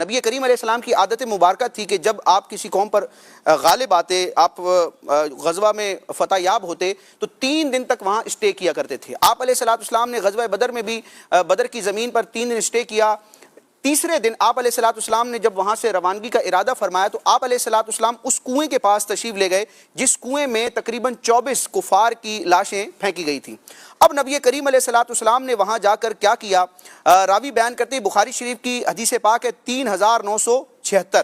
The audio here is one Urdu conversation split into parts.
نبی کریم علیہ السلام کی عادت مبارکہ تھی کہ جب آپ کسی قوم پر غالب آتے، آپ غزوہ میں فتح یاب ہوتے تو 3 دن تک وہاں اسٹے کیا کرتے تھے۔ آپ علیہ السلام نے غزوہ بدر میں بھی بدر کی زمین پر 3 دن اسٹے کیا۔ تیسرے دن آپ علیہ السلام نے جب وہاں سے روانگی کا ارادہ فرمایا تو آپ علیہ السلام اس کنویں کے پاس تشریف لے گئے جس کنویں میں تقریباً 24 کفار کی لاشیں پھینکی گئی تھیں۔ اب نبی کریم علیہ السلام نے وہاں جا کر کیا کیا؟ راوی بیان کرتے ہیں، بخاری شریف کی حدیث پاک ہے 3976۔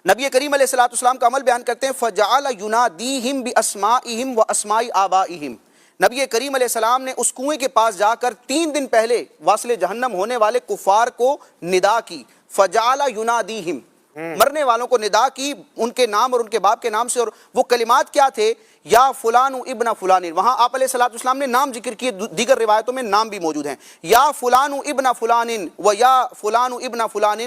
نبی کریم علیہ السلام کا عمل بیان کرتے ہیں، فَجَعَلَ يُنَادِيهِمْ بِأَسْمَائِهِمْ وَأَسْمَاءِ آبَائِهِمْ۔ نبی کریم علیہ السلام نے اس کنویں کے پاس جا کر 3 دن پہلے واصل جہنم ہونے والے کفار کو ندا کی، فَجَعَلَ يُنَادِيهِمْ، مرنے والوں کو ندا کی ان کے نام اور ان کے باپ کے نام سے، اور وہ کلمات کیا تھے؟ یا فلان ابن فلان، وہاں آپ علیہ السلام نے نام ذکر کیے، دیگر روایتوں میں نام بھی موجود ہیں، یا فلان ابن فلان و یا فلان ابن فلان،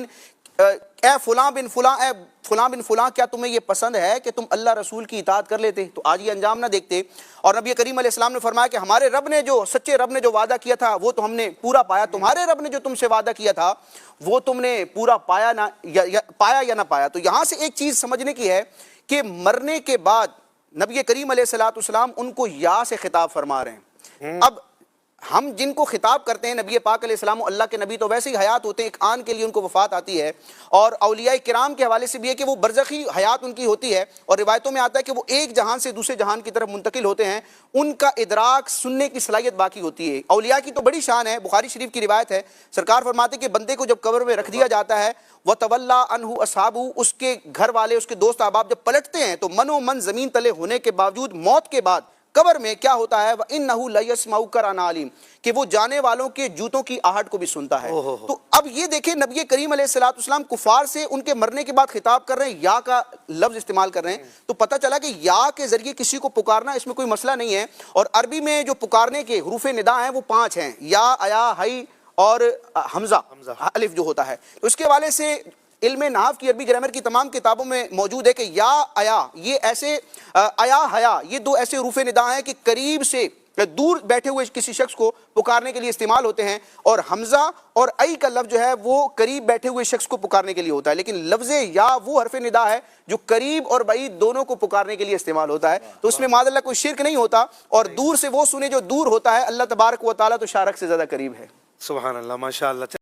اے فلاں بن فلاں، اے فلاں بن فلاں، کیا تمہیں یہ پسند ہے کہ تم اللہ رسول کی اطاعت کر لیتے تو آج یہ انجام نہ دیکھتے؟ اور نبی کریم علیہ السلام نے فرمایا کہ ہمارے رب نے جو سچے رب نے جو وعدہ کیا تھا وہ تو ہم نے پورا پایا، تمہارے رب نے جو تم سے وعدہ کیا تھا وہ تم نے پورا پایا یا نہ پایا۔ تو یہاں سے ایک چیز سمجھنے کی ہے کہ مرنے کے بعد نبی کریم علیہ السلام ان کو یا سے خطاب فرما رہے ہیں۔ اب ہم جن کو خطاب کرتے ہیں نبی پاک علیہ السلام، اللہ کے نبی تو ویسے ہی حیات ہوتے ہیں، ایک آن کے لیے ان کو وفات آتی ہے، اور اولیاء کرام کے حوالے سے بھی ہے کہ وہ برزخی حیات ان کی ہوتی ہے، اور روایتوں میں آتا ہے کہ وہ ایک جہان سے دوسرے جہان کی طرف منتقل ہوتے ہیں، ان کا ادراک سننے کی صلاحیت باقی ہوتی ہے۔ اولیاء کی تو بڑی شان ہے، بخاری شریف کی روایت ہے، سرکار فرماتے ہیں کہ بندے کو جب قبر میں رکھ دیا جاتا ہے، وَتَوَلَّا عَنْهُ أَصْحَابُهُ، اس کے گھر والے، اس کے دوست احباب جب پلٹتے ہیں تو من و من زمین تلے ہونے کے باوجود موت کے بعد قبر میں کیا ہوتا ہے؟ وَإِنَّهُ لَيَسْمَعُ قَرْعَ عَلِيمٍ، کہ وہ جانے والوں کے جوتوں کی آہٹ کو بھی سنتا ہے۔ تو اب یہ دیکھیں نبی کریم علیہ السلام کفار سے ان کے مرنے کے بعد خطاب کر رہے ہیں، یا کا لفظ استعمال کر رہے ہیں، تو پتہ چلا کہ یا کے ذریعے کسی کو پکارنا اس میں کوئی مسئلہ نہیں ہے۔ اور عربی میں جو پکارنے کے حروف ندا ہیں وہ 5 ہیں، یا، ایا، ہئی اور حمزہ الف جو ہوتا ہے۔ تو اس کے حوالے سے علم نحو کی عربی گرامر کی تمام کتابوں میں موجود ہے کہ یا، ایا، یہ ایسے ایا، حیا، یہ 2 ایسے حروف ندا ہیں کہ قریب سے دور بیٹھے ہوئے کسی شخص کو پکارنے کے لیے استعمال ہوتے ہیں، اور حمزہ اور ای کا لفظ جو ہے وہ قریب بیٹھے ہوئے شخص کو پکارنے کے لیے ہوتا ہے، لیکن لفظ یا وہ حرف ندا ہے جو قریب اور بعید دونوں کو پکارنے کے لیے استعمال ہوتا ہے۔ تو اس میں معاذ اللہ کوئی شرک نہیں ہوتا، اور دور سے وہ سنے جو دور ہوتا ہے، اللہ تبارک و تعالیٰ تو شارک سے زیادہ قریب ہے۔ سبحان اللہ، ماشاء اللہ۔